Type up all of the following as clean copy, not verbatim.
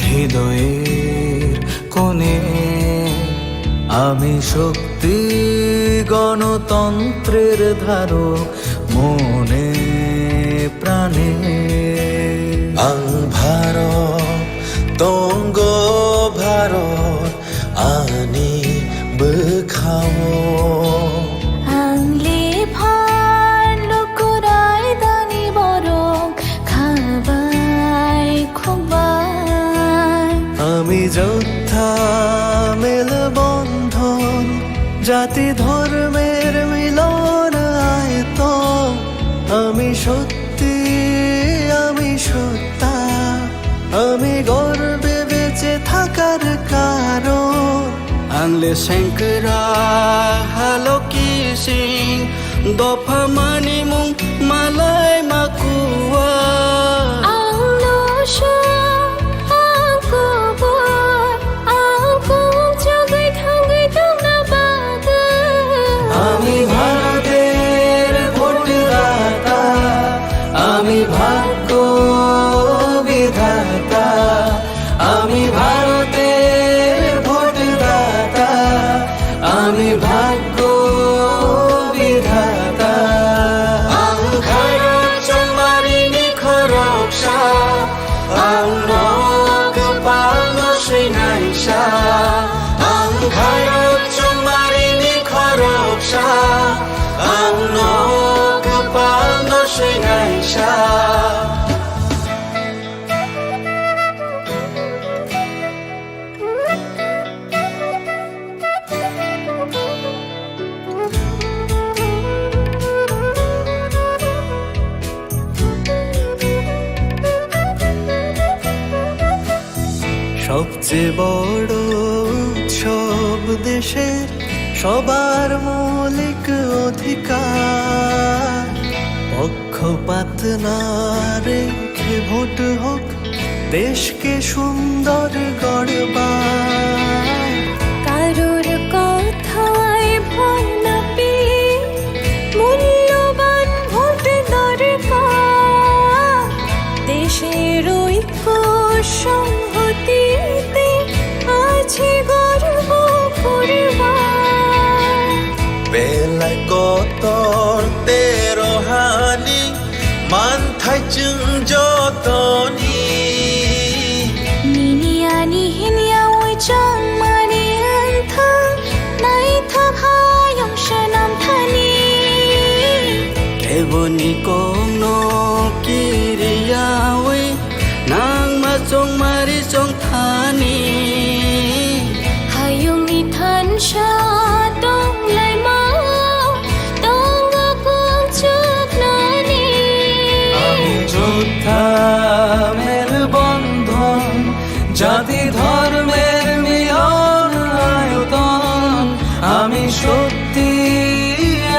হৃদয়ের কোণে আমি শক্তি গণতন্ত্রের ধারক মনে প্রাণে ভারত তঙ্গ ভারত আনি বখাও আংলে ভালো করাই দানি বরং খাবাই খোবাই আমি যোদ্ধা মেল বন্ধন জাতি ধর্মের মিলন আয়তন আমি সত্যি আমি সত্তা আমি গর্বে বেঁচে থাকার কারণ আংলে শঙ্করা হালো কি সিং দফা মানি মুং মালাই মাকুয়া আমি ভারতের ভোটদাতা আমি ভাগ্য বিধাতা আমি ভারতের ভোটদাতা আমি ভাগ্য বিধাতা চমারিনি খরকসা পালো শ্রীনাইসা ভারত চমারিনি খরকসা পালো শ্রীনাইসা সবচেয়ে বড় উৎসব দেশের সবার মৌলিক অধিকার পক্ষপাত না রেখে ভোট হোক দেশকে সুন্দর গড়বার কারোর কথায় ভয় না পেয়ে মূল্যবান ভোট দরকার দেশের ঐক্য সংহতিতে আছে গর্ব করবার বেলায় কতর তেরো হানি মান থাইচুং যতনি নিনিয়ানি হিনিয়া ওই চাং মানি আন্থা নাই থাকায়ং শানাম থানি কেবনি কোনো কিরিয়া ওই nang machong mari chong thani hayung ni than sha tong lai ma tong ga kong chuk nani আমি যোদ্ধা মেল বন্ধন জাতি ধর্মের মিলন আয়তন আমি সত্যি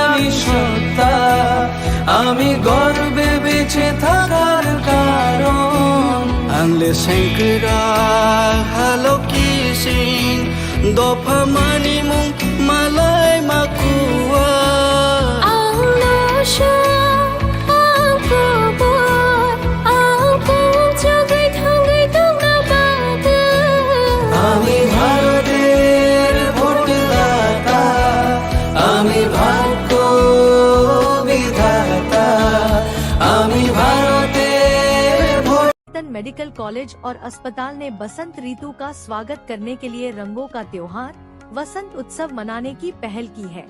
আমি সত্তা আমি গর্বে বেঁচে থাকার কারণ আংলে শঙ্করা হালো কি সিং দফা মানি মুং মালাই মাকুয়া আমি ভারতের ভোটদাতা আমি ভাগ্য বিধাতা আমি ভারতের मेडिकल कॉलेज और अस्पताल ने बसंत ऋतु का स्वागत करने के लिए रंगों का त्योहार वसंत उत्सव मनाने की पहल की है।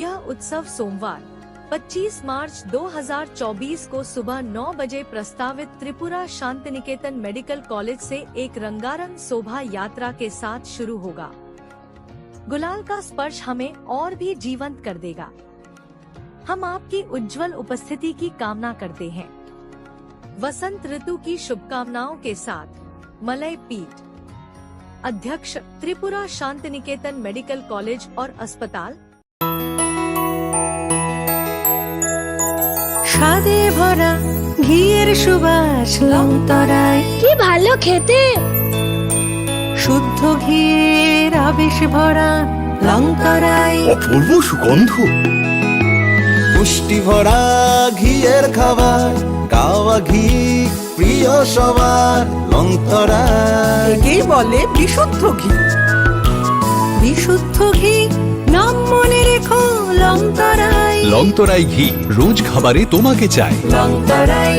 यह उत्सव सोमवार 25 मार्च 2024 को सुबह 9 बजे प्रस्तावित त्रिपुरा शांतिनिकेतन मेडिकल कॉलेज से एक रंगारंग शोभा यात्रा के साथ शुरू होगा। गुलाल का स्पर्श हमें और भी जीवंत कर देगा। हम आपकी उज्जवल उपस्थिति की कामना करते हैं। वसंत ऋतु की शुभकामनाओं के साथ मलय पीठ अध्यक्ष त्रिपुरा शांतिनिकेतन मेडिकल कॉलेज और अस्पताल। স্বাদে ভরা ঘিয়ের সুবাস লংতরায় কি ভালো খেতে শুদ্ধ ঘিয়ের আবেশ ভরা লংতরায় অপূর্ব সুগন্ধ পুষ্টি ভরা ঘিয়ের খাবার গাওয়া ঘি প্রিয় সবার লংতরায়। একেই বলে বিশুদ্ধ ঘি। বিশুদ্ধ ঘি নাম মনে রেখো লংতরাই। লংতরাই ঘি রোজ খাবারে তোমাকে চাই। লংতরাই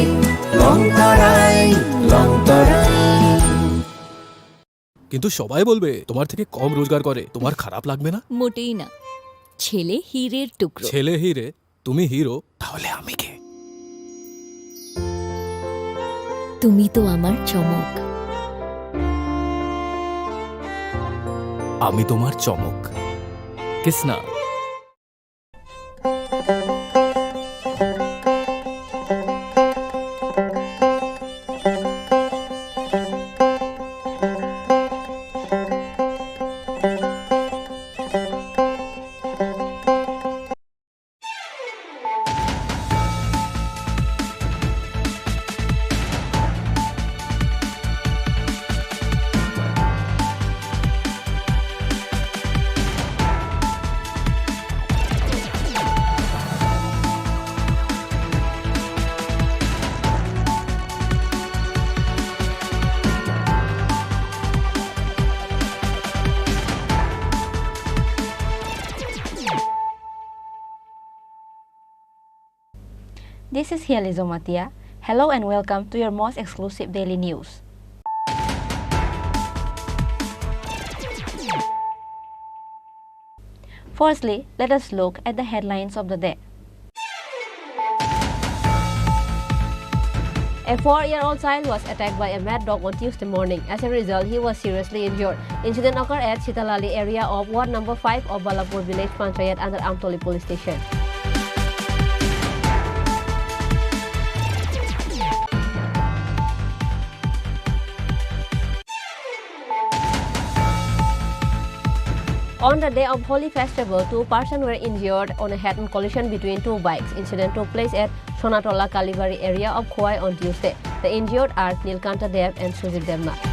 লংতরাই লংতরাই। কিন্তু সবাই বলবে তোমার থেকে কম রোজগার করে, তোমার খারাপ লাগবে না? মোটেই না, ছেলে হীরের টুকরো। ছেলে হিরে, তুমি হিরো, তাহলে আমি কে? তুমি তো আমার চমক। আমি তোমার চমক। Kisna? This is Hiali Zomatia. Hello and welcome to your most exclusive daily news. Firstly, let us look at the headlines of the day. A 4-year-old child was attacked by a mad dog on Tuesday morning. As a result, he was seriously injured. Incident occurred at Chitalali area of Ward number 5 of Balapur Village Panchayat under Amtoli Police Station. On the day of Holi festival, 2 persons were injured on a head-on collision between 2 bikes. Incident took place at Sonatola Kalibari area of Kuai on Tuesday. The injured are Nilkanta Dev and Sujit Devnath.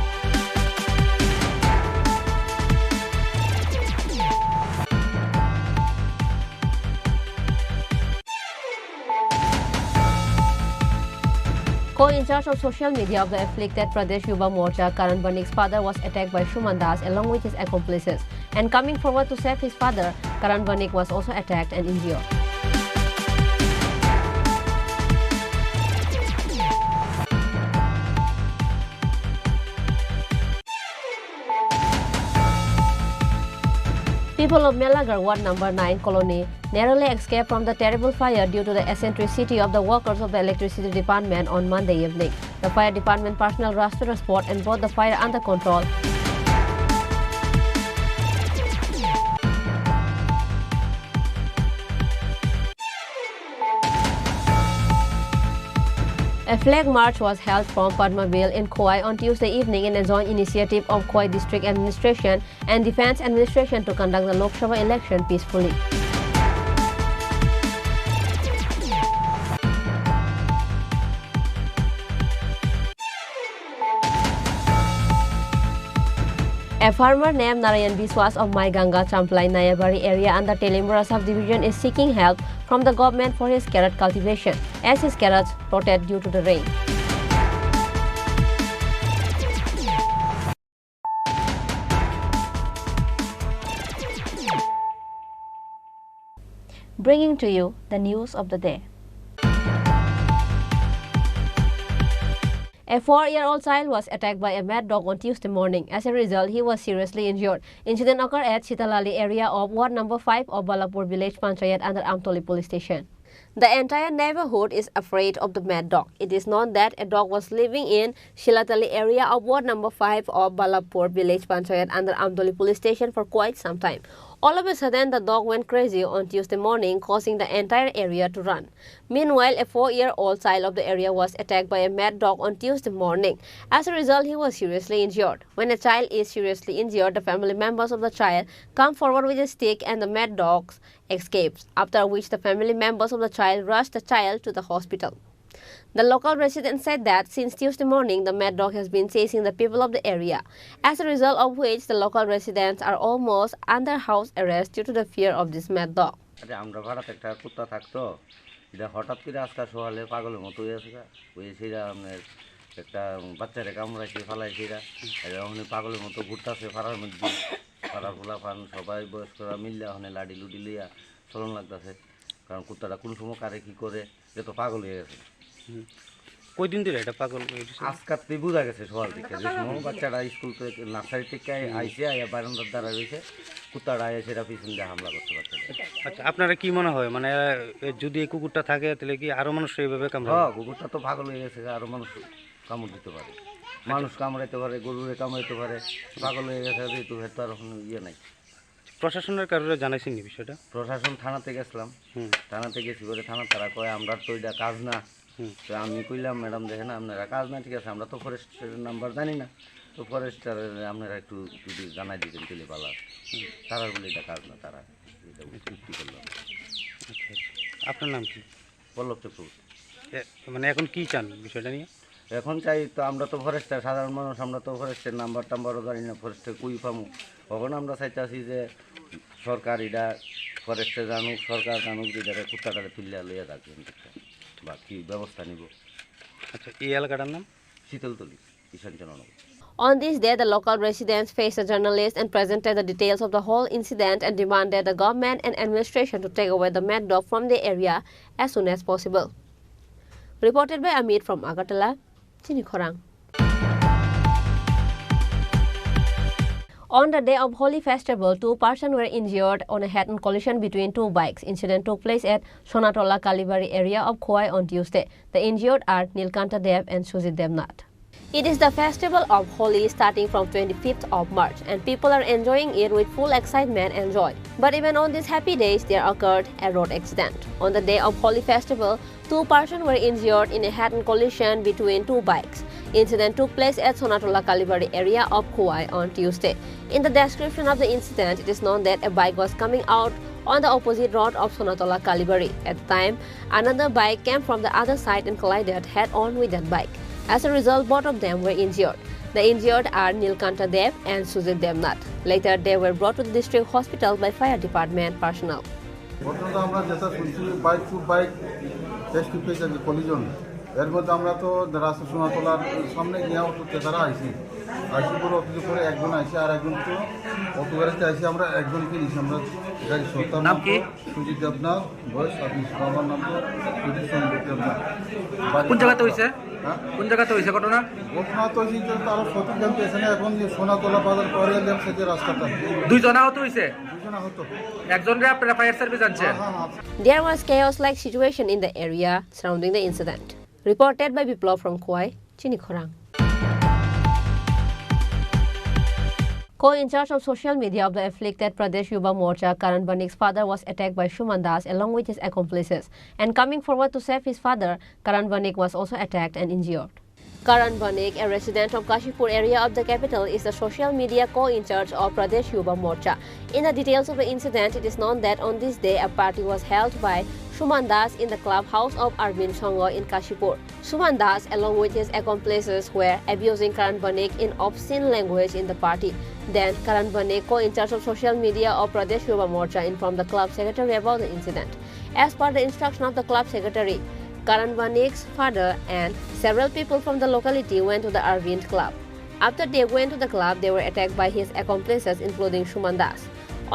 Co-in-charge of social media of the afflicted Pradesh Yuva Morcha, Karan Banik's father was attacked by Shuman Das along with his accomplices. And coming forward to save his father, Karan Banik was also attacked and injured. People of Melagar Ward number 9 colony narrowly escaped from the terrible fire due to the eccentricity of the workers of the electricity department on Monday evening. The fire department personnel rushed to the spot and brought the fire under control. A flag march was held from Padmaville in Kuai on Tuesday evening in a joint initiative of Kuai District Administration and Defence Administration to conduct the Lok Sabha election peacefully. A farmer named Narayan Biswas of Mai Ganga Champlai Nayabari area under Telimura subdivision is seeking help from the government for his carrot cultivation, as his carrots rotted due to the rain. Bringing to you the news of the day. A 4-year-old child was attacked by a mad dog on Tuesday morning. As a result, he was seriously injured. Incident occurred at Chitalali area of Ward number 5 of Balapur Village Panchayat under Amtoli Police Station. The entire neighborhood is afraid of the mad dog. It is known that a dog was living in Shilatali area of Ward number 5 of Balapur Village Panchayat under Amtoli Police Station for quite some time. All of a sudden, the dog went crazy on Tuesday morning, causing the entire area to run. Meanwhile, a 4-year-old child of the area was attacked by a mad dog on Tuesday morning. As a result, he was seriously injured. When a child is seriously injured, the family members of the child come forward with a stick and the mad dog escapes, after which the family members of the child rushed the child to the hospital. The local resident said that since Tuesday morning, the mad dog has been chasing the people of the area, as a result of which the local residents are almost under house arrest due to the fear of this mad dog. আমরা ভাড়াতে একটা কুত্তা থাকতো, এটা হঠাৎ করে আজকে সকালে পাগলের মতো হয়েছে ওই সেটা আপনার একটা বাচ্চারে কামড়াইছে ফালাইছে এরা ওখানে পাগলের মতো ঘুরতেছে পাড়ার মধ্যে পাড়ার খোলা ফান সবাই বয়স্করা মিললে ওখানে লাডি লুডি লইয়া চলন লাগতেছে কারণ কুত্তাটা কোন সময় কারে কী করে এ তো পাগল হয়ে গেছে। কই দিন ধরে এটা পাগল আজকাতেই বোঝা গেছে সকাল থেকে যে সময় বাচ্চাটা স্কুল থেকে নার্সারি থেকে আইসে আইয়া বারান্দার দ্বারা রয়েছে কুত্তাটা আইয়া সেটা পিছন দিয়ে হামলা করতে বাচ্চাটা। আচ্ছা আপনারা কি মনে হয় মানে যদি এই কুকুরটা থাকে তাহলে কি আরো মানুষ এইভাবে কামড়াবে? হ্যাঁ কুকুরটা তো পাগল হয়ে গেছে আরো মানুষ কামড় দিতে পারে, মানুষ কামড়াইতে পারে, গরুরে কামড়াইতে পারে, পাগল হয়ে গেছে যেহেতু তো আর কোনো ইয়ে নাই। প্রশাসনের কারণে জানাইছেন নি বিষয়টা? প্রশাসন থানাতে গেছিলাম, থানাতে গেছি করে থানা তারা কয় আমরা তো এটা কাজ না। তো আমি কইলাম ম্যাডাম দেখেন আপনারা কাজ না, ঠিক আছে আমরা তো ফরেস্টের নাম্বার জানি না, তো ফরেস্টার আপনারা একটু যদি জানাই দিতেন তেলে পালা তারা বলে এটা কাজ না, তারা এটা চুক্তি করলাম। আচ্ছা আপনার নাম কি? পল্লব চক্রবর্তী। মানে এখন কি চান বিষয়টা নিয়ে? এখন চাই তো আমরা তো ফরেস্টার সাধারণ মানুষ, আমরা তো ফরেস্টের নাম্বার টাম্বারও জানি না, ফরেস্টে কুই পামু। তখন আমরা চাইতেছি যে সরকার এটা ফরেস্টে জানুক, সরকার জানুক যে এটা কুত্তাটাকে তুলিয়া লইয়া যাক বা কী ব্যবস্থা নিব। আচ্ছা এই এলাকাটার নাম? শীতলতলি, ঈশানচন্দ্রনগর। On this day, the local residents faced a journalist and presented the details of the whole incident and demanded the government and administration to take away the mad dog from the area as soon as possible. Reported by Amit from Agartala, Chini Khorang. On the day of Holi festival, 2 persons were injured on a head-on collision between 2 bikes. Incident took place at Sonatola Kalibari area of Kuai on Tuesday. The injured are Nilkanta Dev and Sujit Devnath. It is the festival of Holi starting from 25th of March and people are enjoying it with full excitement and joy. But even on these happy days, there occurred a road accident. On the day of Holi festival, 2 persons were injured in a head-on collision between 2 bikes. Incident took place at Sonatola Kalibari area of Kuai on Tuesday. In the description of the incident, it is known that a bike was coming out on the opposite road of Sonatola Kalibari. At the time, another bike came from the other side and collided head-on with that bike. As a result, both of them were injured. The injured are Nilkanta Dev and Sujit Devnath. Later, they were brought to the district hospital by fire department personnel. ঘটনাটা আমরা যেটা শুনছি bike to bike face to face একটা collision, এর মধ্যে আমরা তো রাস্তা সোনাতলার সামনে গিয়ে অটো তারা আইসি করে অফিসে করে একজন আইসি আর একজন তো অটো গাড়িতে আইসি, আমরা একজনকে নিয়েছি। আমরা গাড়ি সত্তার নাম কি? সুজিত দেবনাথ, বয়স 27। আমার নাম তো সুজিত দেবনাথ। কোন জায়গাতে হয়েছে? হ্যাঁ কোন জায়গাতে হয়েছে ঘটনা? ঘটনা তো হয়েছে তারা সঠিক জানতে এসে এখন যে সোনাতলা বাজার পরে লেগছে যে রাস্তাটা। 2 জন আহত হয়েছে? 2 জন আহত, একজনকে আপনারা ফায়ার সার্ভিস আনছেন? There was chaos-like situation in the area surrounding the incident. Reported by Biplov from Kuai, Chini Khorang. Co-in charge of social media of the afflicted Pradesh Yuva Morcha, Karan Banik's father was attacked by Shuman Das along with his accomplices. And coming forward to save his father, Karan Banik was also attacked and injured. Karan Banik, a resident of Kashipur area of the capital, is the social media co-in charge of Pradesh Yuva Morcha. In the details of the incident, it is known that on this day, a party was held by Shuman Das in the clubhouse of Arvind Songo in Kashipur. Shuman Das, along with his accomplices, were abusing Karan Banik in obscene language in the party. Then, Karan Banik, co-in charge of social media of Pradesh Yuva Morcha, informed the club secretary about the incident. As per the instruction of the club secretary, Karan Banik's father and several people from the locality went to the Arvind club. After they went to the club, they were attacked by his accomplices, including Shuman Das.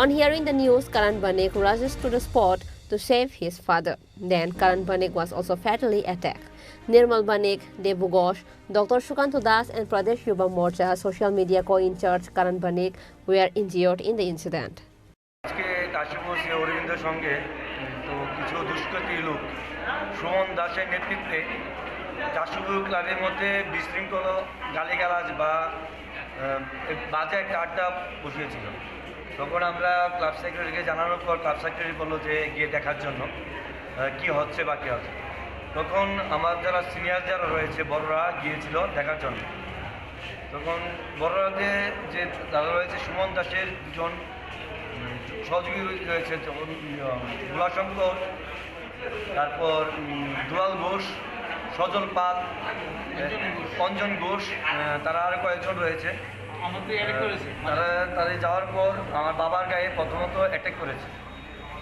On hearing the news, Karan Banik rushes to the spot to save his father. Then, Karan Banik was also fatally attacked. Nirmal Banik, Debu Ghosh, Dr. Shukanto Das and Pradesh Yuva Morcha social media co-in charge Karan Banik were injured in the incident. আজকে কাশীপুর শ্রী অরবিন্দের সঙ্গে তো কিছু দুষ্কৃতী লোক সুমন দাসের নেতৃত্বে কাশীপুর ক্লাবের মধ্যে বিশৃঙ্খল গালিগালাজ বা বাজে একটা আড্ডা বসিয়েছিল। তখন আমরা ক্লাব সেক্রেটারিকে জানানোর পর ক্লাব সেক্রেটারি বললো যে গিয়ে দেখার জন্য কি হচ্ছে বা কী হচ্ছে। তখন আমার যারা সিনিয়র যারা রয়েছে বড়রা গিয়েছিল দেখার জন্য। তখন বড়রাতে যে যারা রয়েছে সুমন দাসের 2 জন সহযোগী রয়েছে, দুলাশঙ্কর, তারপর দুলাল ঘোষ, সজল পাল, অঞ্জন ঘোষ, তারা আরও কয়েকজন রয়েছে। তারা যাওয়ার পর আমার বাবার গায়ে প্রথমত অ্যাটাক করেছে।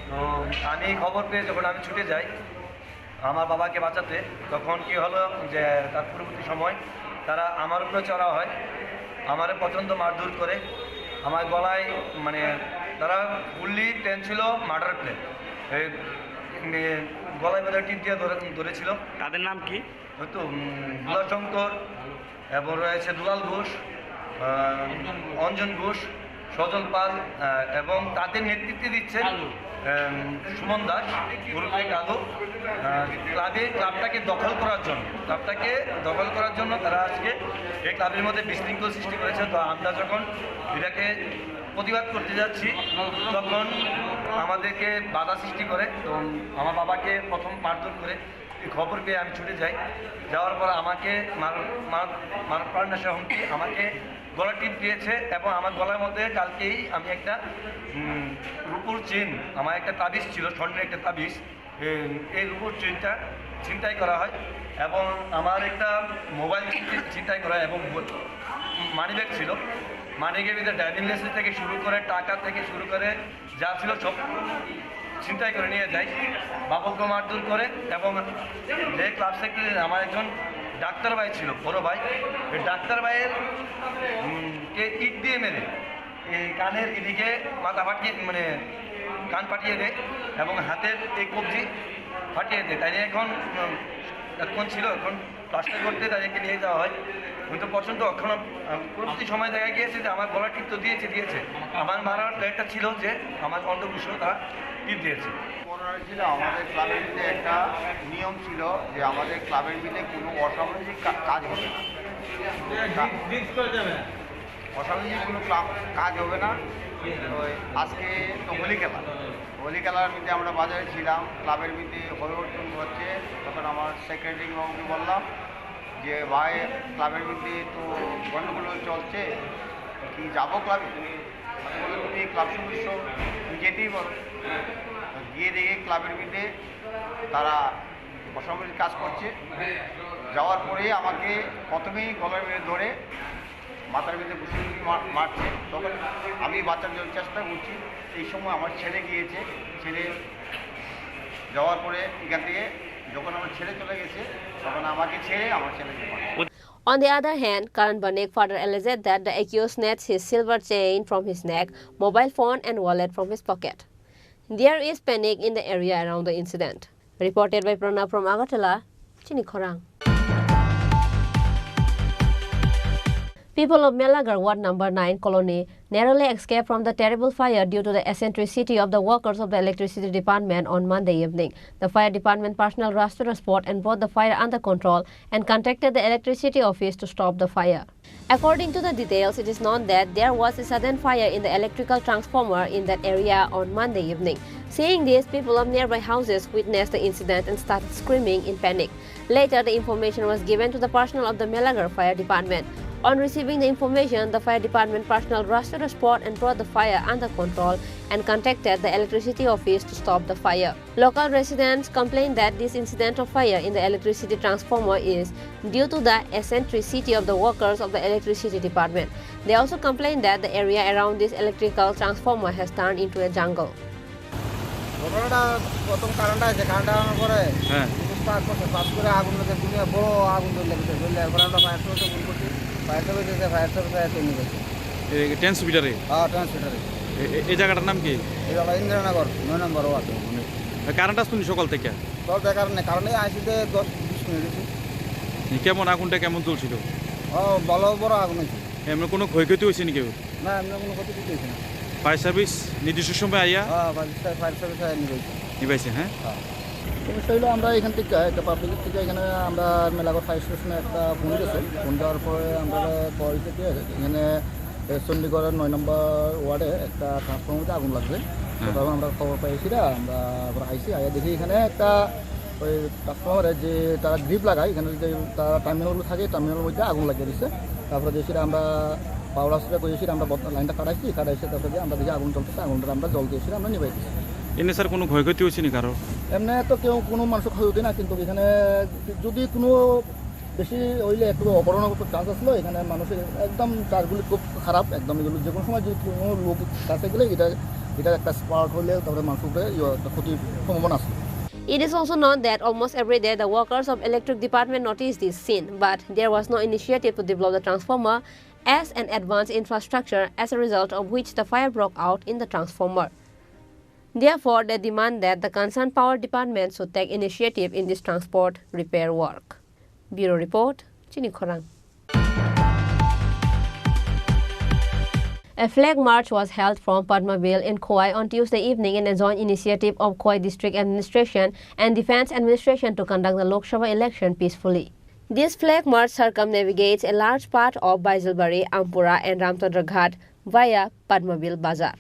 তো আমি খবর পেয়ে যখন আমি ছুটে যাই, আমার বাবাকে বাঁচাতে। তখন কি হলো যে তার পরবর্তী সময় তারা আমার উপরে চড়া হয়, আমারে প্রচণ্ড মারধর করে, আমার গলায় মানে তারা ফুললি প্লেন ছিল মার্ডার প্লেন, গলায় বেঁধে টিপ দিয়ে ধরেছিল। তাদের নাম কি? হয়তো দুলাশঙ্কর, এবং রয়েছে দুলাল ঘোষ, অঞ্জন ঘোষ, সজল পাল, এবং তাদের নেতৃত্বে দিচ্ছেন সুমন দাস গুরুকে কালু। ক্লাবটাকে দখল করার জন্য তারা আজকে এই ক্লাবের মধ্যে বিশৃঙ্খল সৃষ্টি করেছে। তো আমরা যখন এটাকে প্রতিবাদ করতে যাচ্ছি তখন আমাদেরকে বাধা সৃষ্টি করে। তো আমার বাবাকে প্রথম মারধর করে, খবর পেয়ে আমি ছুটে যাই। যাওয়ার পর আমাকে প্রাণনাশা হুমকি, আমাকে গলা টিপ দিয়েছে, এবং আমার গলার মধ্যে কালকেই আমি একটা রূপোর চেন, আমার একটা তাবিজ ছিল, স্বর্ণের একটা তাবিজ, এই রূপোর চেনটা ছিনতাই করা হয়, এবং আমার একটা মোবাইল ছিনতাই করা হয়, এবং মানিব্যাগ ছিল। মানিব্যাগের ভিতরে ড্রাইভিং লাইসেন্স থেকে শুরু করে, টাকা থেকে শুরু করে যা ছিল সব ছিনতাই করে নিয়ে যায়। বাবুকে মারধর করে, এবং যে ক্লাব সেক্রেটারি আমার একজন ডাক্তার ভাই ছিল, বড় ভাই, এই ডাক্তার ভাইয়ের কে ইট দিয়ে মেরে এই কানের এদিকে মাথা ফাটিয়ে, মানে কান ফাটিয়ে দেয়, এবং হাতের এই কবজি ফাটিয়ে দেয়। তাই এখন ছিল, এখন প্লাস্টার করতে তাদেরকে নিয়ে যাওয়া হয়। কিন্তু প্রচণ্ড এখন পরবর্তী সময় দেখা গিয়েছে যে আমার গলা টিপ তো দিয়েছে, আমার মারার প্লেটটা ছিল যে আমার অন্ধবিশ্বাস তারা টিপ দিয়েছে। ছিল আমাদের ক্লাবের মধ্যে একটা নিয়ম ছিল যে আমাদের ক্লাবের মধ্যে কোনো অসামাজিক কাজ হবে না, অসামাজিক কোনো কাজ হবে না। আজকে তো হোলি খেলার মধ্যে আমরা বাজারে ছিলাম, ক্লাবের মধ্যে পরিবর্তন হচ্ছে। তখন আমার সেক্রেটারি বাবুকে বললাম যে ভাই ক্লাবের মধ্যে তো গণ্ডগোল চলছে, কি যাবো ক্লাবে? বলে তুমি ক্লাব সদস্য যেতেই বলো। গিয়ে দেখে ক্লাবের মধ্যে তারা অসামাজিক কাজ করছে। যাওয়ার পরে আমাকে প্রথমেই গলার মেরে ধরে মাথার মধ্যে বসে মারছে। তখন আমি বাঁচার জন্য চেষ্টা করছি, এই সময় আমার ছেলে গিয়েছে। ছেলে যাওয়ার পরে এখান থেকে যখন আমার ছেলে চলে গেছে, তখন আমাকে ছেড়ে আমার ছেলেকে মারছে। On the other hand, Karan Banik further alleged that the accused snatched his silver chain from his neck, mobile phone and wallet from his pocket. There is panic in the area around the incident. Reported by Pranav from Agartala, Chini Khorang. People of Melagar Ward Number 9 colony narrowly escaped from the terrible fire due to the eccentricity of the workers of the electricity department on Monday evening. The fire department personnel rushed to the spot and brought the fire under control and contacted the electricity office to stop the fire. According to the details, it is known that there was a sudden fire in the electrical transformer in that area on Monday evening. Seeing this, people of nearby houses witnessed the incident and started screaming in panic. Later, the information was given to the personnel of the Melagar Fire Department. On receiving the information, the fire department personnel rushed to the spot and brought the fire under control and contacted the electricity office to stop the fire. Local residents complained that this incident of fire in the electricity transformer is due to the eccentricity of the workers of the electricity department. They also complained that the area around this electrical transformer has turned into a jungle. ট্রান্সমিটারে এই জায়গাটার নাম কি? ইন্দ্রনগর 9 নম্বর word. Current আসতো সকাল থেকে? কারণে আসিতে 10-20 minute. কেমন আগুনটা কেমন চলছিল? ভালো বড় আগুন হয়েছে। এমনি কোনো ক্ষয়ক্ষতি হয়েছে নি কেউ? না, এমনি কোনো ক্ষতি হয়েছে না। ফায়ার সার্ভিস নির্দিষ্ট সময় আইয়া ফায়ার সার্ভিস নিবাইছে। হ্যাঁ, সমস্যা হলো আমরা এখান থেকে একটা পাবলিক থেকে এখানে আমরা মেলাগড় ফায়ার স্টেশনে একটা ফোন গেছে। ফোন দেওয়ার পরে আমরা কল থেকে এখানে চণ্ডীগড়ের 9 নম্বর ওয়ার্ডে একটা ট্রান্সফর্মারে আগুন লাগবে। তখন আমরা খবর পাইছি, আমরা আইসি আইয়া দেখি এখানে একটা ওই ট্রান্সফর্মারে যে তারা গ্রিপ লাগায়, এখানে যে তারা টার্মিনালগুলো থাকে, টার্মিনালের মধ্যে আগুন লাগিয়ে দিচ্ছে। তারপরে যে সেটা আমরা পাওয়ার হাউসে করেছি, আমরা লাইনটা কাটাইছি, তারপরে আমরা দেখি আগুন চলতেছে, আগুনটা আমরা জল দিয়েছি, আমরা নিবাই দিচ্ছি। এমনি স্যার কোনো ক্ষয়ক্ষতি হয়েছে নি কারো? এমনি তো কেউ কোনো মানুষের ক্ষয়ক্ষতি না, কিন্তু এখানে যদি কোনো বেশি হইলে একটু অপহরণের চান্স আসলো। এখানে মানুষের একদম চার্জগুলি খুব খারাপ, একদম এগুলো যে কোনো সময় যদি কোনো লোক কাছে গেলে এটা একটা স্পার্ক হলে তারপরে মানুষের একটা ক্ষতির সম্ভাবনা আছে। It is also known that almost every day the workers of electric department notice this scene, but there was no initiative to develop the transformer as an advanced infrastructure, as a result of which the fire broke out in the transformer. Therefore, they demand that the concerned power department should take initiative in this transport repair work. Bureau Report, Chini Khorang. A flag march was held from Padmaville in Kuai on Tuesday evening in a joint initiative of Kuai District Administration and Defense Administration to conduct the Lok Sabha election peacefully. This flag march circumnavigates a large part of Baijalbari, Ampura and Ramchandra Ghat via Padmaville Bazar.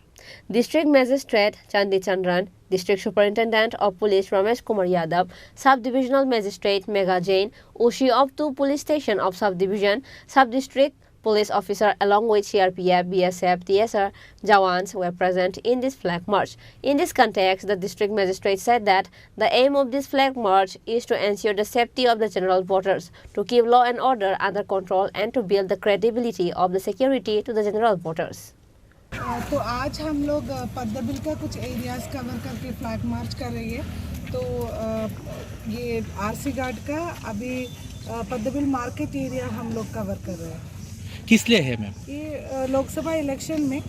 District Magistrate Chandi Chandran, District Superintendent of Police Ramesh Kumar Yadav, Sub-Divisional Magistrate Megha Jain, Ushi of 2 Police Station of Sub-Division, Sub-District Police Officer along with CRPF, BSF, TSR, Jawans were present in this flag march. In this context, the District Magistrate said that the aim of this flag march is to ensure the safety of the general voters, to keep law and order under control and to build the credibility of the security to the general voters. तो आज हम लोग पद्मबिल का कुछ areas cover करके flag march कर रही है। तो ये आरसी घाट का अभी पद्मबिल मार्केट एरिया हम लोग कवर कर रहे हैं। किस लिए है मैम? ये लोकसभा इलेक्शन में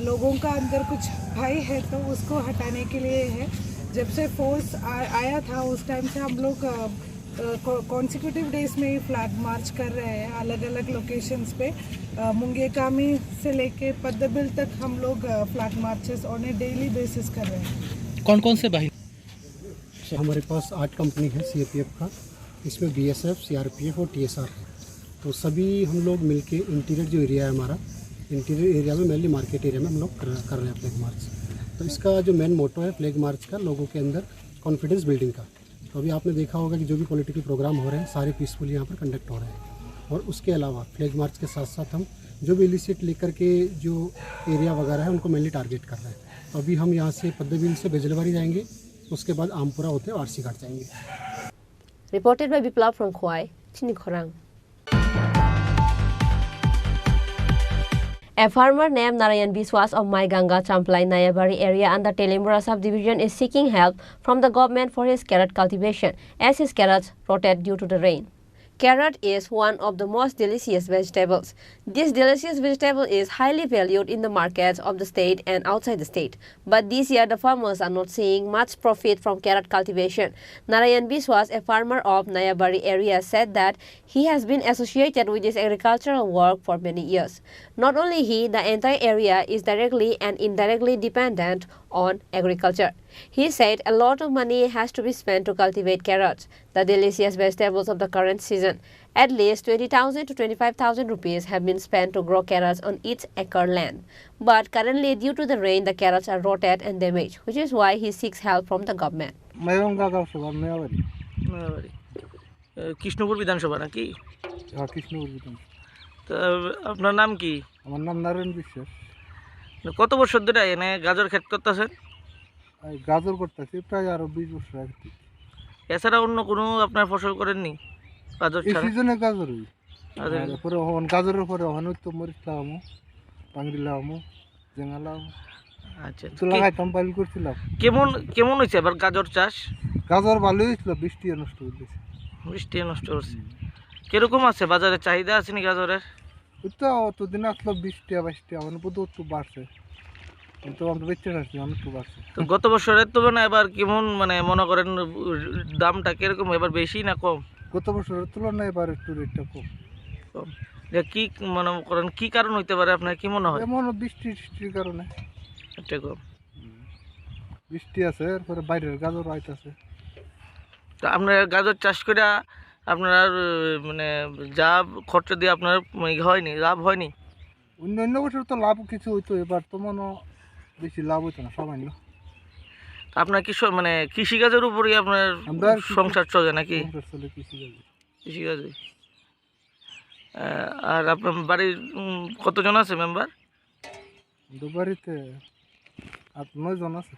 लोगों का अंदर कुछ भय है तो उसको हटाने के लिए है। जब से फोर्स आया था उस टाइम से हम लोग कॉन्सिक्यूटिव डेज में ही फ्लैग मार्च कर रहे हैं अलग अलग लोकेशंस पे। मुंगेकामी से लेके पद्मबिल तक हम लोग flag marches on A daily basis कर रहे हैं। कौन कौन से बाहिनी? हमारे पास 8 कंपनी है सीएपीएफ का, इसमें बीएसएफ, सीआरपीएफ और टीएसआर है। तो सभी हम लोग मिलके इंटीरियर जो एरिया है हमारा, इंटीरियर एरिया में मेनली मार्केट एरिया में हम लोग कर रहे हैं फ्लैग मार्च। तो इसका जो मेन मोटो है फ्लैग मार्च का, लोगों के अंदर कॉन्फिडेंस बिल्डिंग का। तो अभी आपने देखा होगा कि जो भी पॉलिटिकल प्रोग्राम हो रहे हैं सारे पीसफुली यहाँ पर कंडक्ट हो रहे हैं। और उसके अलावा फ्लैग मार्च के साथ साथ हम जो भी इलिसिट लेकर के जो एरिया वगैरह है उनको मेनली टारगेट कर रहे हैं। तो अभी हम यहाँ से पद्मबिल से बेजलबारी जाएंगे, उसके बाद आमपुरा होते हुए आरसी घाट जाएंगे। Reported by Biplav from Kuai, Chini Khorang. A farmer named Narayan Biswas of Mai Ganga Champlai Nayabari area under Telimbura subdivision is seeking help from the government for his carrot cultivation as his carrots rotted due to the rain. Carrot is one of the most delicious vegetables. This delicious vegetable is highly valued in the markets of the state and outside the state. But this year the farmers are not seeing much profit from carrot cultivation. Narayan Biswas, a farmer of Nayabari area, said that he has been associated with this agricultural work for many years. Not only he, the entire area is directly and indirectly dependent on agriculture. He said a lot of money has to be spent to cultivate carrots, the delicious vegetables of the current season. At least 20,000 to 25,000 rupees have been spent to grow carrots on each acre land. But currently, due to the rain, the carrots are rotted and damaged, which is why he seeks help from the government. Krishnapur বিধানসভা নাকি? কৃষ্ণপুর বিধানসভা। তো আপনার নাম কি? আমার নাম নারায়ণ বিশ্বাস। কত বছর ধরে এনে গাজর ক্ষেত করতেছেন? গাজর করতেছি প্রায় আরো 20 বছর আগে থেকে। এছাড়া অন্য কোনো আপনার ফসল করেননি? গাজর ছাড়া? এই সিজনে গাজরই। তারপরে গাজরের পরে তো মরিচ লাগামো, পাংড়ি লাগামো, জেঙ্গা লাগামো। আচ্ছা, তো লাগাইতাম, পাইল করছিলাম। কেমন হয়েছে এবার গাজর চাষ? গাজর ভালোই হয়েছিল, বৃষ্টি নষ্ট করে দিয়েছে। বৃষ্টি নষ্ট করছে। কিরকম আছে বাজারে চাহিদা আছে নি গাজরের? ওই তো অতদিন আসলো 20 টাকা 22 টাকা, মানে বোধ একটু বাড়ছে, কিন্তু আমরা বেচতে আসছি অনেক একটু বাড়ছে। তো গত বছরের তো না এবার কেমন, মানে মনে করেন দামটা কিরকম, এবার বেশি না কম? গত বছরের তুলনায় এবার একটু রেটটা কম। কম কি মনে করেন কি কারণ হইতে পারে আপনার কি মনে হয়? এমন বৃষ্টির কারণে এটা কম বৃষ্টি আছে, এরপরে বাইরের গাজর আইতাছে। তো আপনার গাজর চাষ করে আপনার মানে যা খরচা দিয়ে আপনার হয়নি, লাভ হয়নি? অন্য বছর তো লাভ কিছু হইতো, এবার তো মনে বেশি লাভ হইতো না, সামান্য। আপনার কি মানে কৃষিকাজের উপরই আপনার সংসার চলে নাকি? কৃষিকাজে। আর আপনার বাড়ির কতজন আছে মেম্বার? বাড়িতে 8-9 জন আছে।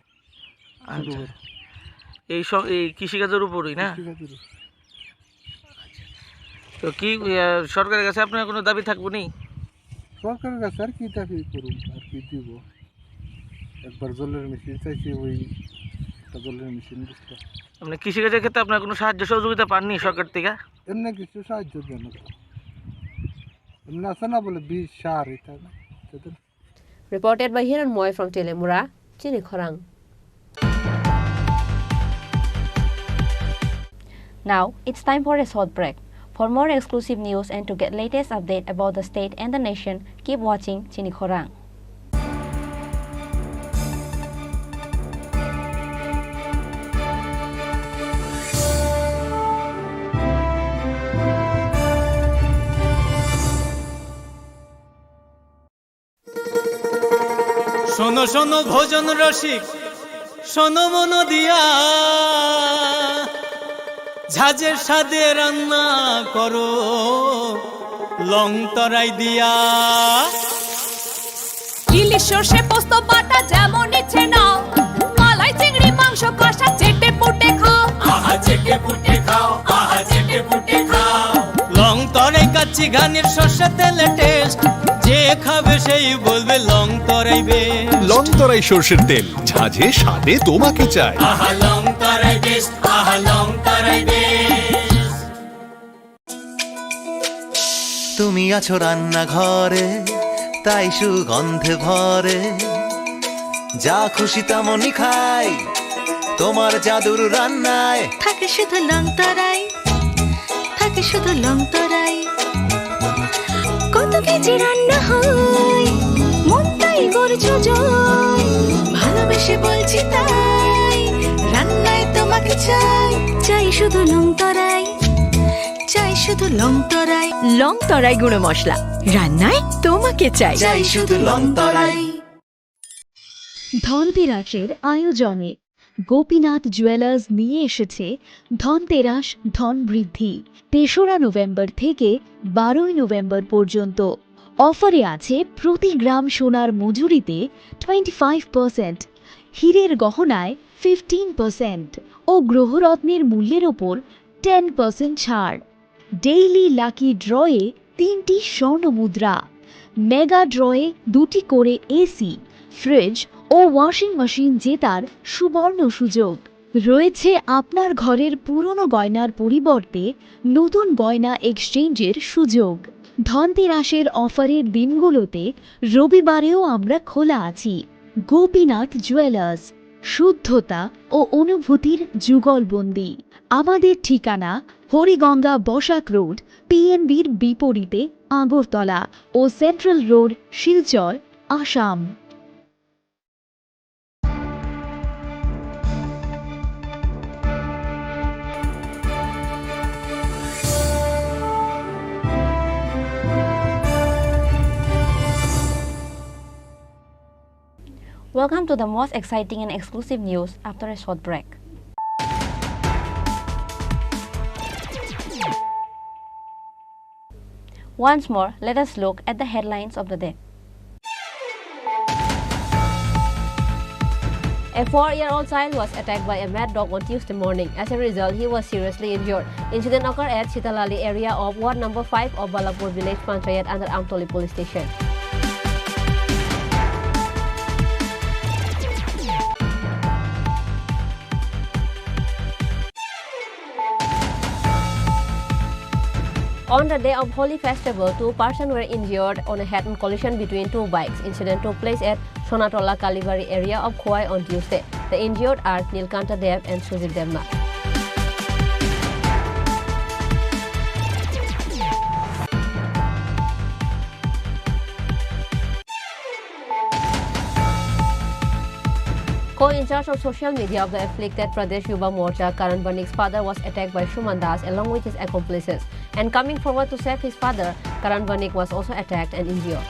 এই কৃষিকাজের উপরই না? তো কি সরকারের কাছে আপনার কোনো দাবি থাকবো নি? সরকারের কাছে আর কি দাবি করুন, আর কি দিব? একবার জলের মেশিন চাইছি, ওই জলের মেশিন দিচ্ছিল। মানে কৃষিকাজের ক্ষেত্রে আপনার কোনো সাহায্য সহযোগিতা পাননি সরকার থেকে? এমনি কিছু সাহায্য দেন না তো। এমনি আছে না বলে বিষ সার এটা না। Reported by Hiran Moy from Telemura, Chini Khorang. Now, it's time for a short break. For more exclusive news and to get latest update about the state and the nation, keep watching Chini Khorang. শোনো শোনো ভোজন রসিক, শোনো মন দিয়া, ঝাঁঝের স্বাদে রান্না করো লং তরাই দিয়া। ইলিশ সর্ষে পোস্ত বাটা যেমন ইচ্ছে নাও, মালাই চিংড়ি মাংস কষা চেটে পুটে খাও, আহা চেটে পুটে খাও, আহা চেটে পুটে খাও। লং তরাই কাচ্চি ঘানির সর্ষে তেলে টেস্ট, যে খাবে সেই বলবে লং তরাই বেশ। লং তরাই সর্ষের তেল, ঝাঁঝে স্বাদে তোমাকে চাই। আহা লং তরাই বেশ, আহা লং তরাই বেশ। তুমি আছো রান্নাঘরে, তাই সুগন্ধে ভরে, যা খুশি তেমনই খাই তোমার জাদুর রান্নায়। থাকে শুধু লং তরাই, থাকে শুধু লং তরাই। কত কেজি রান্না হয়, মনটাই করছো জয়, ভালোবেসে বলছি তাই, রান্নায় তোমাকে চাই, চাই শুধু লং তরাই, চাই শুধু লং তরাই। লং তরাই গুঁড়ো মশলা, রান্নায় তোমাকে চাই, চাই শুধু লং তরাই। ধনতেরাসের আয়োজনে গোপীনাথ জুয়েলার্স নিয়ে এসেছে ধনতেরাস ধন বৃদ্ধি। ৩রা নভেম্বর থেকে ১২ই নভেম্বর পর্যন্ত অফারে আছে প্রতি গ্রাম সোনার মজুরিতে 25%, হীরের গহনায় 15% ও গ্রহরত্নের মূল্যের ওপর 10% ছাড়। ডেইলি লাকি ড্রয়ে 3টি স্বর্ণ মুদ্রা, মেগা ড্রয়ে 2টি করে এসি, ফ্রিজ ও ওয়াশিং মেশিন জেতার সুবর্ণ সুযোগ রয়েছে। আপনার ঘরের পুরনো গয়নার পরিবর্তে নতুন গয়না এক্সচেঞ্জের সুযোগ। ধনতেরাসের অফারের দিনগুলোতে রবিবারেও আমরা খোলা আছি। গোপীনাথ জুয়েলার্স, শুদ্ধতা ও অনুভূতির যুগলবন্দি। আমাদের ঠিকানা হরিগঙ্গা বসাক রোড, পিএনবির বিপরীতে আগরতলা ও central road, Silchar, Assam. Welcome to the most exciting and exclusive news after a short break. Once more, let us look at the headlines of the day. A 4-year-old child was attacked by a mad dog on Tuesday morning. As a result, he was seriously injured. Incident occurred at Chitalali area of Ward number 5 of Balapur Village Panchayat under Amtoli Police Station. On the day of Holi festival, 2 persons were injured on a head-on collision between 2 bikes. Incident took place at Sonatola Kalibari area of Kuai on Tuesday. The injured are Nilkanta Dev and Sujit Devnath. Co-in-charge of social media of the afflicted Pradesh Yuva Morcha, Karan Banik's father was attacked by Shuman Das along with his accomplices. And coming forward to save his father, Karan Banik was also attacked and injured.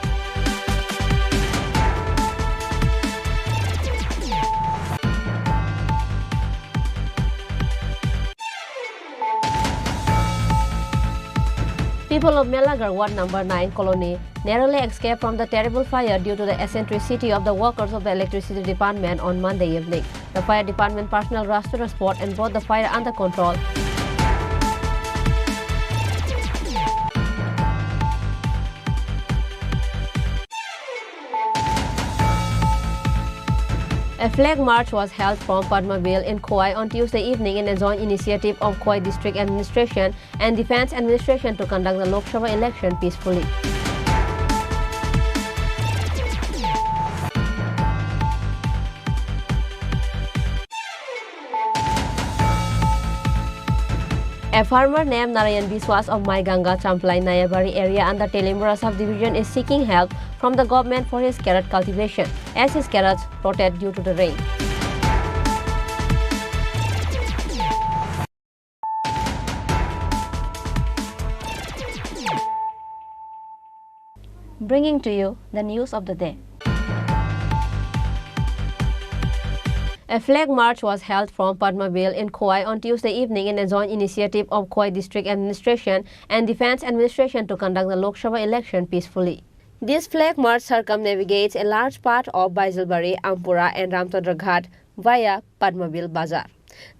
People of Melagar Ward number 9 colony narrowly escaped from the terrible fire due to the eccentricity of the workers of the electricity department on Monday evening. The fire department personnel rushed to the spot and brought the fire under control. A A flag march was held from Padmaville in Kuai on Tuesday evening in a joint initiative of Kuai District Administration and Defense Administration to conduct the Lok Sabha election peacefully. A farmer named Narayan Biswas of Mai Ganga Champlai Nayabari area under Telimbura subdivision is seeking help from the government for his carrot cultivation, as his carrots rotted due to the rain. Bringing to you the news of the day. A flag march was held from Padmaville in Kuai on Tuesday evening in a joint initiative of Kuai District Administration and Defense Administration to conduct the Lok Sabha election peacefully. This flag march circumnavigates a large part of Baijalbari, Ampura and Ramchandra Ghat via Padmaville Bazar.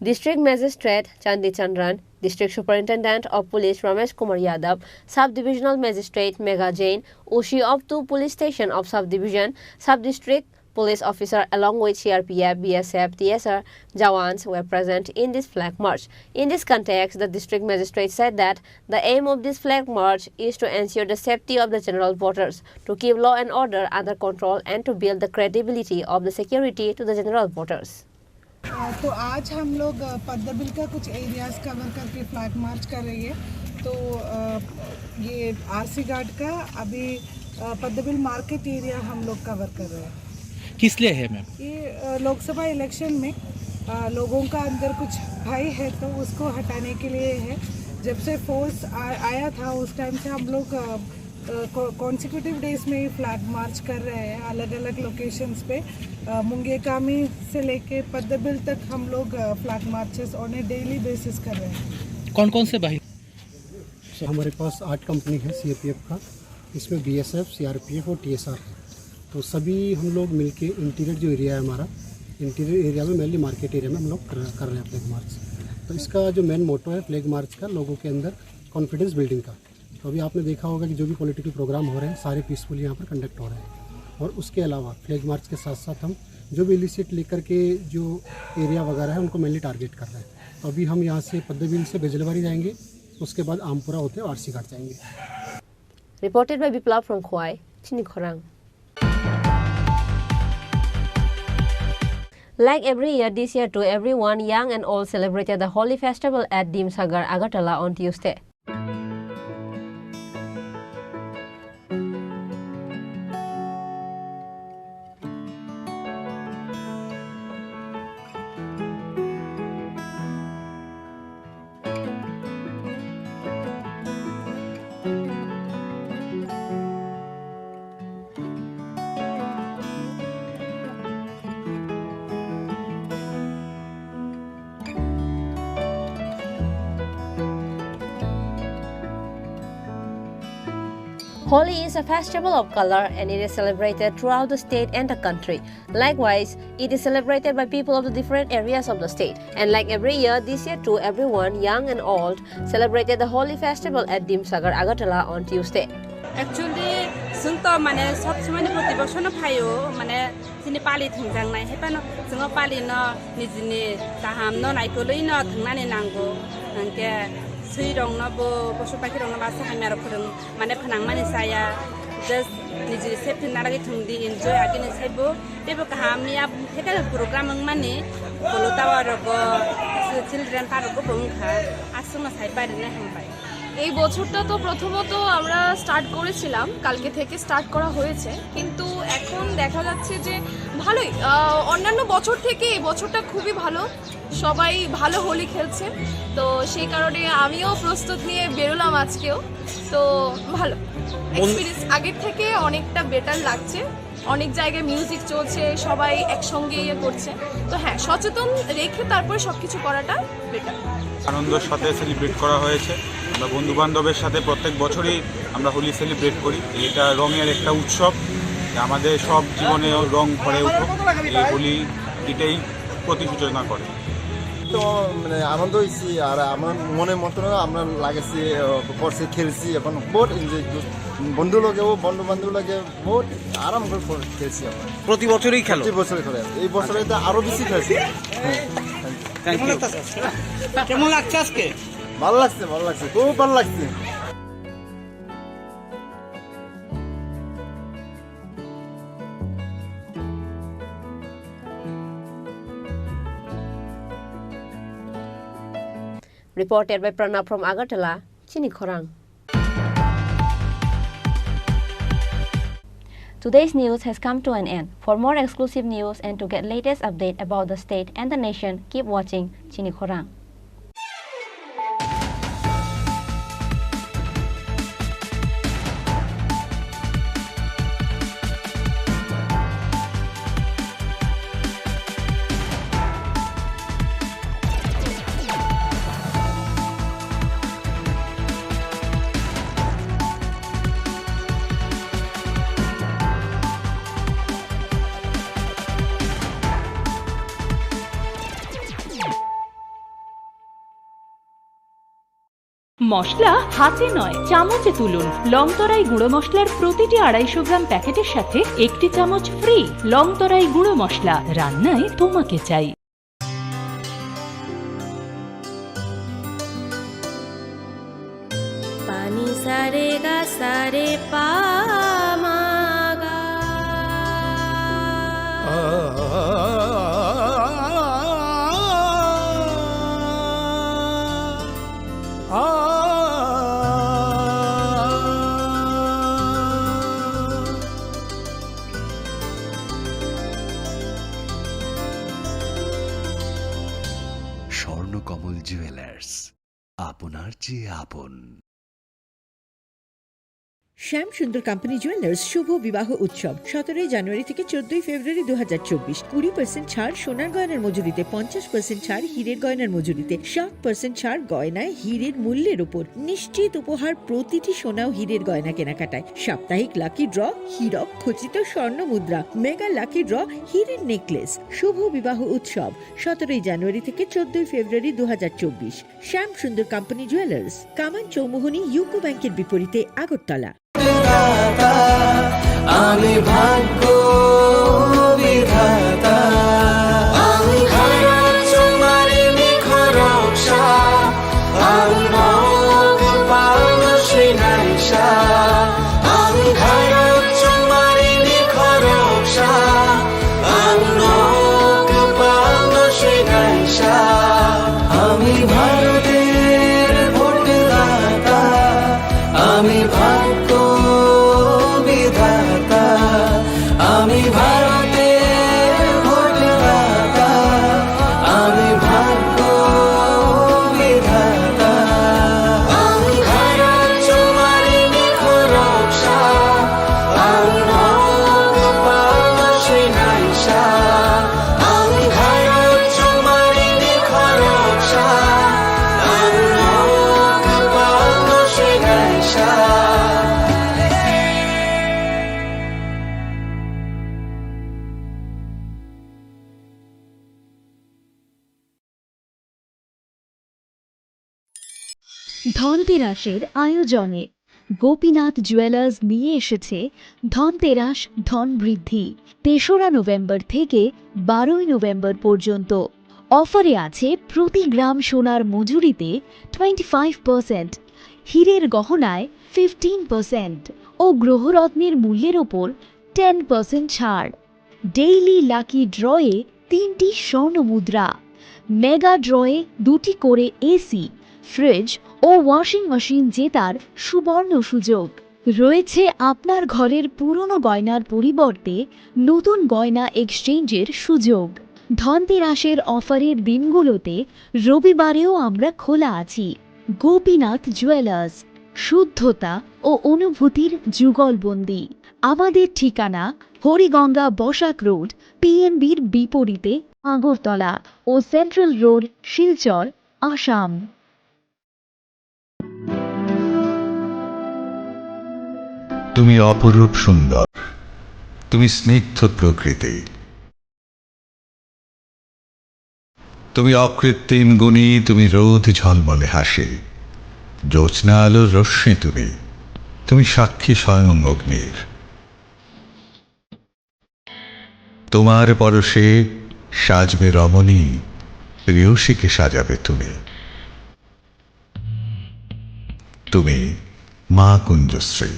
District Magistrate Chandi Chandran, District Superintendent of Police Ramesh Kumar Yadav, Sub-Divisional Magistrate Megha Jain, Ushi of 2 Police Station of Sub-Division, Sub-District Police officer along with CRPF, BSF, TSR, Jawans were present in this flag march. In this context, the district magistrate said that the aim of this flag march is to ensure the safety of the general voters, to keep law and order under control and to build the credibility of the security to the general voters. तो आज हम लोग पद्मबिल का कुछ areas cover करके flag march कर रही है। तो ये आरसी घाट का अभी पद्मबिल मार्केट एरिया हम लोग कवर कर रहे हैं। किस लिए है मैम? ये लोकसभा इलेक्शन में लोगों का अंदर कुछ भय है तो उसको हटाने के लिए है। जब से फोर्स आया था उस टाइम से हम लोग कॉन्सिक्यूटिव डेज में ही फ्लैग मार्च कर रहे हैं अलग अलग लोकेशंस पे। मुंगेकामी से लेके पद्मबिल तक हम लोग flag marches on A daily basis कर रहे हैं। कौन कौन से बाहिनी? हमारे पास 8 कंपनी है CAPF का, इसमें BSF, CRPF और TSR है। तो सभी हम लोग मिलके इंटीरियर जो एरिया है हमारा, इंटीरियर एरिया में मेनली मार्केट एरिया में हम लोग कर रहे हैं फ्लैग मार्च। तो इसका जो मेन मोटो है फ्लैग मार्च का, लोगों के अंदर कॉन्फिडेंस बिल्डिंग का। तो अभी आपने देखा होगा कि जो भी पॉलिटिकल प्रोग्राम हो रहे हैं सारे पीसफुली यहाँ पर कंडक्ट हो रहे हैं। और उसके अलावा फ्लैग मार्च के साथ साथ हम जो भी इलिसिट लेकर के जो एरिया वगैरह है उनको मेनली टारगेट कर रहे हैं। तो अभी हम यहाँ से पद्मबिल से बेजलवारी जाएंगे, उसके बाद आमपुरा होते हुए आरसी घाट जाएंगे। Reported by Biplav from Kuai, Chini Khorang. Like every year, this year too, everyone, young and old, celebrated the Holi festival at Dimsagar, Agartala on Tuesday. Holi is a festival of color and it is celebrated throughout the state and the country. Likewise, it is celebrated by people of the different areas of the state. And like every year, this year too, everyone, young and old, celebrated the Holi festival at Dimsagar, Agartala on Tuesday. Actually, sungto mane sab samay प्रतिवर्षन फायो mane sini pali thingjang nai hepano sungo pali no nijini taham no naitoloi no thangnani nango angke suirong no bo posupaki rong no basa hamero phurung mane phanang mani saya just niji safety naragi thungdi enjoy agini saibo bebo kaham ni ab thekal program mane bolota rogo children park go bongkha asuma saipai ne hampai এই বছরটা তো প্রথমত আমরা start করেছিলাম, কালকে থেকে start করা হয়েছে, কিন্তু এখন দেখা যাচ্ছে যে ভালোই অন্যান্য বছর থেকে এই বছরটা খুবই ভালো, সবাই ভালো হোলি খেলছে। তো সেই কারণে আমিও প্রস্তুত নিয়ে বেরোলাম আজকেও। তো ভালো এক্সপিরিয়েন্স, আগের থেকে অনেকটা বেটার লাগছে। অনেক জায়গায় মিউজিক চলছে, সবাই একসঙ্গে ইয়ে করছে। তো হ্যাঁ, সচেতন রেখে তারপরে সব কিছু করাটা বেটার। আনন্দের সাথে সেলিব্রেট করা হয়েছে। আমরা বন্ধুবান্ধবের সাথে প্রত্যেক বছরই আমরা হোলি সেলিব্রেট করি। এটা রঙের একটা উৎসব, আমাদের সব জীবনে রং ভরে উঠুক, এই হোলি এটাই প্রতিসূচনা করে। তো মানে আনন্দ হয়েছি আর আমার মনের মতো আমরা লাগেছি করছি খেলছি এখন বহুত এনজয় বন্ধু লগেও বন্ধু বান্ধব লাগে বহুত আরাম করে খেলছি আমরা প্রতি বছরই খেলো? প্রতি বছরই খেলে এই বছরে তো আরো বেশি খেলছি। কেমন লাগছে আজকে? ভালো লাগছে খুব ভালো লাগছে। Reported by Pranab from Agartala, Chini Khorang. Today's news has come to an end. For more exclusive news and to get latest update about the state and the nation, keep watching Chini Khorang. মশলা হাতে নয় চামচে তুলুন। লংতরাই গুঁড়ো মশলার প্রতিটি 250 গ্রাম প্যাকেটের সাথে 1টি চামচ ফ্রি। লংতরাই গুঁড়ো মশলা, রান্নায় তোমাকে চাই। পানি সারে গা সারে পা মা গা স্বর্ণকমল জুয়েলার্স, আপনার চেয়ে আপন। শ্যাম সুন্দর কোম্পানি জুয়েলার্স শুভ বিবাহ উৎসব 17 জানুয়ারি থেকে 14 ফেব্রুয়ারি 2024। 20% ছাড় সোনার গয়নার মজুরিতে, 50% ছাড় হীরের গয়নার মজুরিতে, 60% ছাড় গয়নায় হীরের মূল্যের উপর, নিশ্চিত উপহার প্রতিটি সোনা ও হীরের গয়না কেনাকাটায়, সাপ্তাহিক লাকি ড্র, হীরক খচিত স্বর্ণ মুদ্রা, মেগা লাকি ড্র, হীরের নেকলেস। শুভ বিবাহ উৎসব 17 জানুয়ারি থেকে 14 ফেব্রুয়ারি 2024। শ্যাম সুন্দর কোম্পানি জুয়েলার্স, কামান চৌমুহনী ইউকো ব্যাংকের বিপরীতে, আগরতলা। আমি ভাগ্য বিধাতা, আমি ভারত তোমারি নিখরকশা, আমি ভোগ পালন শ্রীনাইশা, আমি ভারত তোমারি নিখরকশা, আমি ভোগ পালন শ্রীনাইশা, আমি ভারতের ভোটদাতা, আমি ভাগ্য বিধাতা, আমি ভারতের ভোটদাতা, আমি ভাগ্য বিধাতা, আমি ভারত তোমারি নিখরকশা, আমি ভোগ পালন শ্রীনাইশা, আমি ভারত তোমারি নিখরকশা, আমি ভোগ পালন শ্রীনাইশা। ধনতেরাসের আয়োজনে গোপীনাথ জুয়েলার্স নিয়ে এসেছে ধনতেরাস ধন বৃদ্ধি। 3রা নভেম্বর থেকে 12ই নভেম্বর পর্যন্ত অফারে আছে প্রতি গ্রাম সোনার মজুরিতে 25%, হীরের গহনায় 15% ও গ্রহরত্নের মূল্যের ওপর 10% ছাড়। ডেইলি লাকি ড্রয়ে 3টি স্বর্ণ মুদ্রা, মেগা ড্রয়ে 2টি করে এসি, ফ্রিজ ও ওয়াশিং মেশিন জেতার সুবর্ণ সুযোগ রয়েছে। আপনার ঘরের পুরনো গয়নার পরিবর্তে নতুন গয়না এক্সচেঞ্জের সুযোগ। ধনতেরাসের অফারের দিনগুলোতে রবিবারেও আমরা খোলা আছি। গোপীনাথ জুয়েলার্স, শুদ্ধতা ও অনুভূতির যুগলবন্দি। আমাদের ঠিকানা হরিগঙ্গা বসাক রোড, পিএনবির বিপরীতে, আগরতলা ও সেন্ট্রাল রোড, শিলচর, আসাম। তুমি অপরূপ সুন্দর, তুমি স্নিগ্ধ প্রকৃতি, তুমি অকৃত্রিম গুণী, তুমি রোদ ঝলমলে হাসি, জ্যোৎস্না আলোর রশ্মি, তুমি সাক্ষী স্বয়ং অগ্নির। তোমার পরশে সাজবে রমণী, প্রেয়সীকে সাজাবে তুমি মা কুঞ্জশ্রী।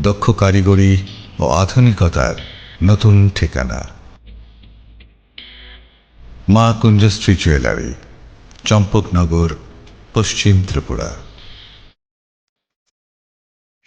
দক্ষ কারিগরি ও আধুনিকতার নতুন ঠিকানা। মা কুঞ্জশ্রী জুয়েলারি, চম্পকনগর, পশ্চিম ত্রিপুরা।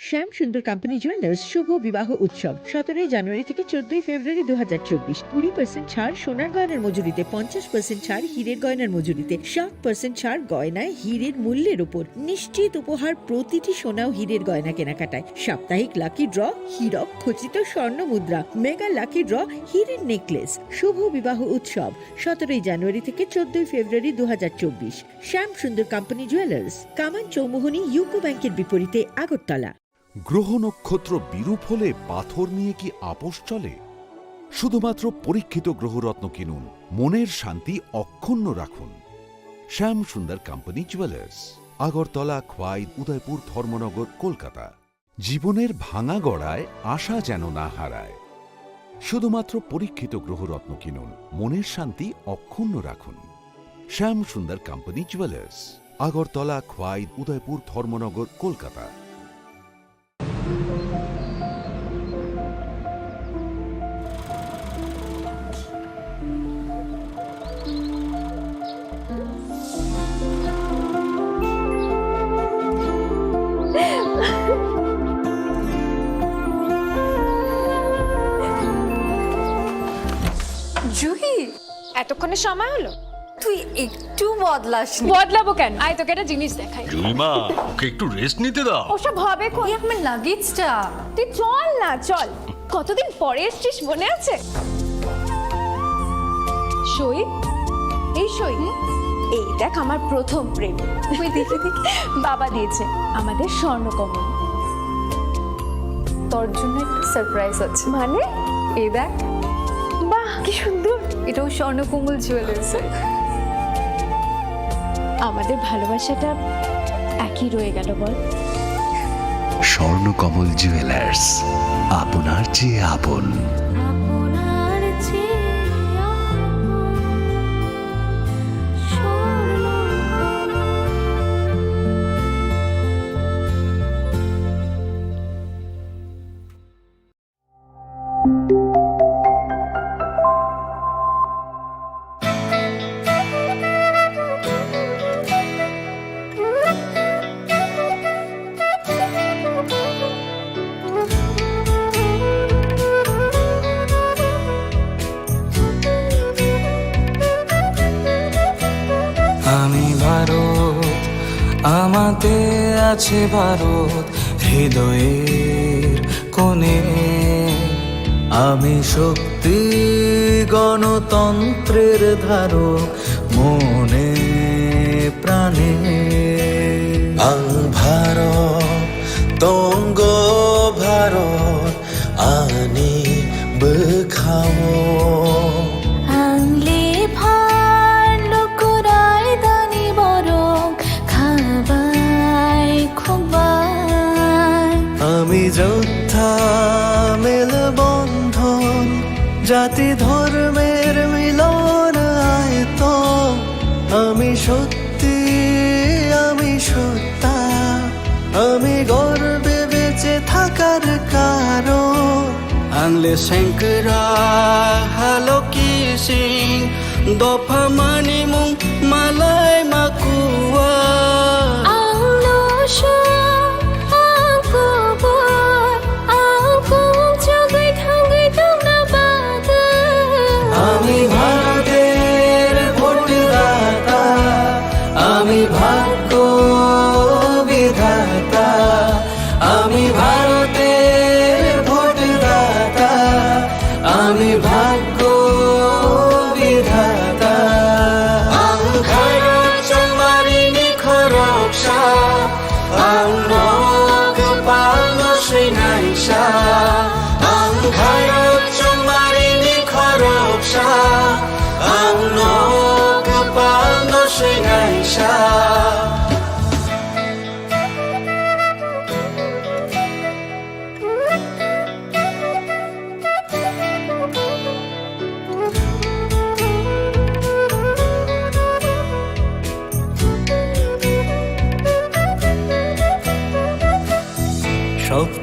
শ্যাম সুন্দর কোম্পানি জুয়েলার্স শুভ বিবাহ উৎসব 17 জানুয়ারি থেকে 14 ফেব্রুয়ারি 2024। 20% ছাড় সোনার গয়নার মজুরিতে, 50% ছাড় হীরের গয়নার মজুরিতে, 60% ছাড় গয়নায় হীরের মূল্যের উপর। নিশ্চিত উপহার প্রতিটি সোনা ও হীরের গয়না কেনাকাটায়। সাপ্তাহিক লাকি ড্র, হীরক খচিত স্বর্ণ মুদ্রা, মেগা লাকি ড্র, হীরের নেকলেস। শুভ বিবাহ উৎসব 17 জানুয়ারি থেকে 14 ফেব্রুয়ারি 2024। শ্যাম সুন্দর কোম্পানি জুয়েলার্স, কামান চৌমুহনী ইউকো ব্যাংকের বিপরীতে, আগরতলা। গ্রহ নক্ষত্র বিরূপ হলে পাথর নিয়ে কি আপোষ চলে? শুধুমাত্র পরীক্ষিত গ্রহরত্ন কিনুন, মনের শান্তি অক্ষুণ্ণ রাখুন। শ্যাম সুন্দর কোম্পানি জুয়েলার্স, আগরতলা, খোয়াই, উদয়পুর, ধর্মনগর, কলকাতা। জীবনের ভাঙা গড়ায় আশা যেন না হারায়। শুধুমাত্র পরীক্ষিত গ্রহরত্ন কিনুন, মনের শান্তি অক্ষুণ্ণ রাখুন। শ্যাম সুন্দর কোম্পানি জুয়েলার্স, আগরতলা, খোয়াই, উদয়পুর, ধর্মনগর, কলকাতা। জুহি, এতক্ষণে সময় হলো? তুই একটু বদলাস। বদলাবো কেন? আয় তোকে একটা জিনিস দেখাই। জুইমা, ওকে একটু রেস্ট নিতে দাও। ওসব হবে কোন? আমার লাগেজটা। তুই চল না, চল। কতদিন পরে এসছিস, মনে আছে? সই, এই সই, এই দেখ আমার প্রথম প্রেম। বাবা দিয়েছে আমাদের স্বর্ণকমল। তোর জন্য একটা সারপ্রাইজ আছে। মানে? এই দেখ। বাহ, কি সুন্দর। এটাও স্বর্ণকমল জুয়েলার্স। আমাদের ভালোবাসাটা একই রয়ে গেল বল। স্বর্ণকমল জুয়েলার্স, আপনার চেয়ে আপন। আমি ভারত, আমাতে আছে ভারত হৃদয়ের কোণে। আমি শক্তি গণতন্ত্রের ধারক মনে প্রাণে। ভারত তঙ্গ ভারত আনি বখাও। আংলে ভার লোকরাই দানি বরং খাবাই খুবাই। আমি যোদ্ধা মেল বন্ধন, জাতি ধর্মের মিলন আয়তন। আমি সত্যি, আমি সত্তা, আমি গর্বে বেঁচে থাকার কারণ। আংলে শঙ্করা হালো কি সিং, দফা মানি মুং মালাই মাকুয়া। আংলো সব আংকুবর, আংকুম জগৈ থাঙ্গৈ তোমরা বাদা। আমি ভারতের ভোটদাতা, আমি ভাগ্য বিধাতা। আমি ভারতের ভোটদাতা, আমি ভাগ্য বিধাতা। ভারত চৌমারি নিখ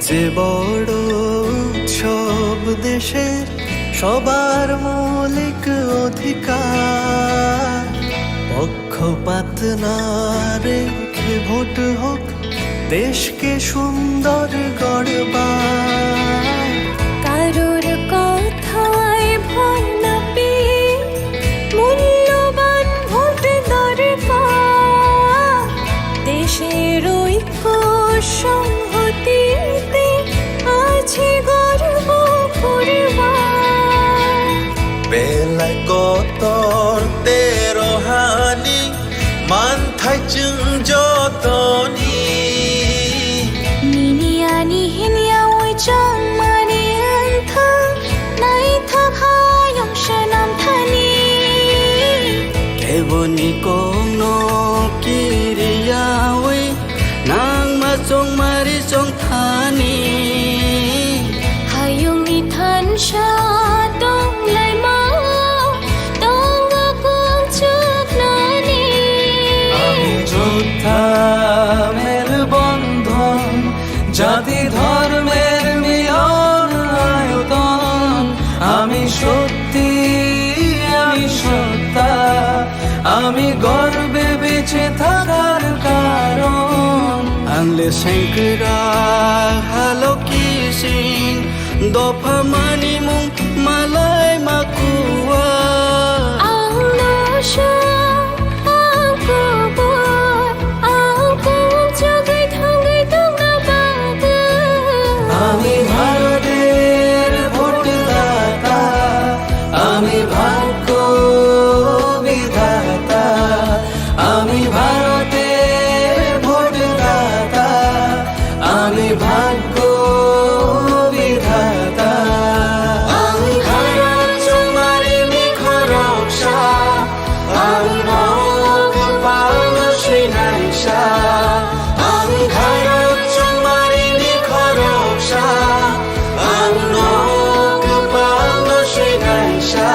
যে বড় উৎসব দেশের সবার মৌলিক অধিকার, পক্ষপাত না রেখে ভোট হোক দেশকে সুন্দর গড়বার। কারোর কথায় ভয় না পেয়ে মূল্যবান ভোট দরকার, দেশের ঐক্য সংহতিতে আছে গর্ব করবার। বেলায় কতর তেরো হানি মানথাই চুং যতনি নিনিয়ানি হিনিয়া ওই চং মানি আনথা নাই থাকায়ং শানাম থানি কেবনি কোনো কিরিয়া ওই নাং মা চং মারি চং থানি হায়ং নি থান সা তং লাই মা তং গকং চুক নানি। আমি যোদ্ধা মের বন্ধন, জাতি ধর্মের মিলন আয়তন, আমি সত্যি আমি সত্তা, আমি গর্বে বেঁচে থাকার কারণ। আনলে শঙ্করা হালো কি সিং দফা মানি মুং মালাই মাকুয়া আং নশা আং কবর আং কং জগাই থাঙ্গাই তং না বাগা। আমি ভারতের ভোটদাতা, আমি ভাগ্য বিধাতা, আমি ভারতের ভোটদাতা, আমি ভাগ্য বিধাতা। আমি ভারত তোমারি নিখরকশা, আমি নগ পাল শ্রীনাইশা, আমি ভারত তোমারি নিখরকশা, আমি নগ পাল শ্রীনাইশা।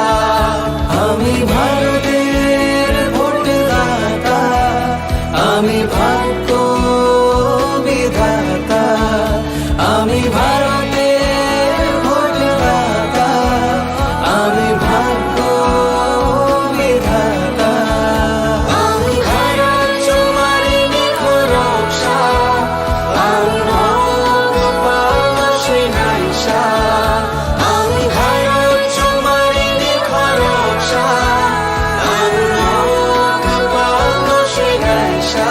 আমি ভারতের ভোটদাতা, আমি ভাগ্য বিধাতা, আমি ভারতের ভোটদাতা, আমি ভাগ্য বিধাতা। আমি ভারত তোমারি নিখরকশা, আমি নগ পাল শ্রীনাইশা, আমি ভারত তোমারি নিখরকশা, আমি নগ পাল শ্রীনাইশা।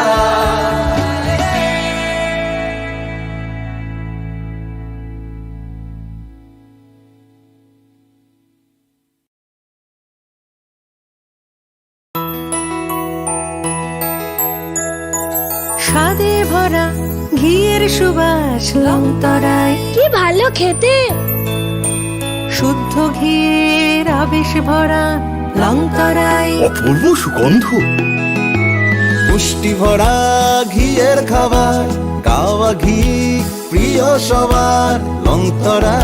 স্বাদে ভরা ঘিয়ের সুবাস লংতরায়, কি ভালো খেতে। শুদ্ধ ঘিয়ের আবেশ ভরা লংতরায়, অপূর্ব সুগন্ধ। পুষ্টি ভরা ঘিয়ের খাবার, গাওয়া ঘি প্রিয় সবার লংতরা।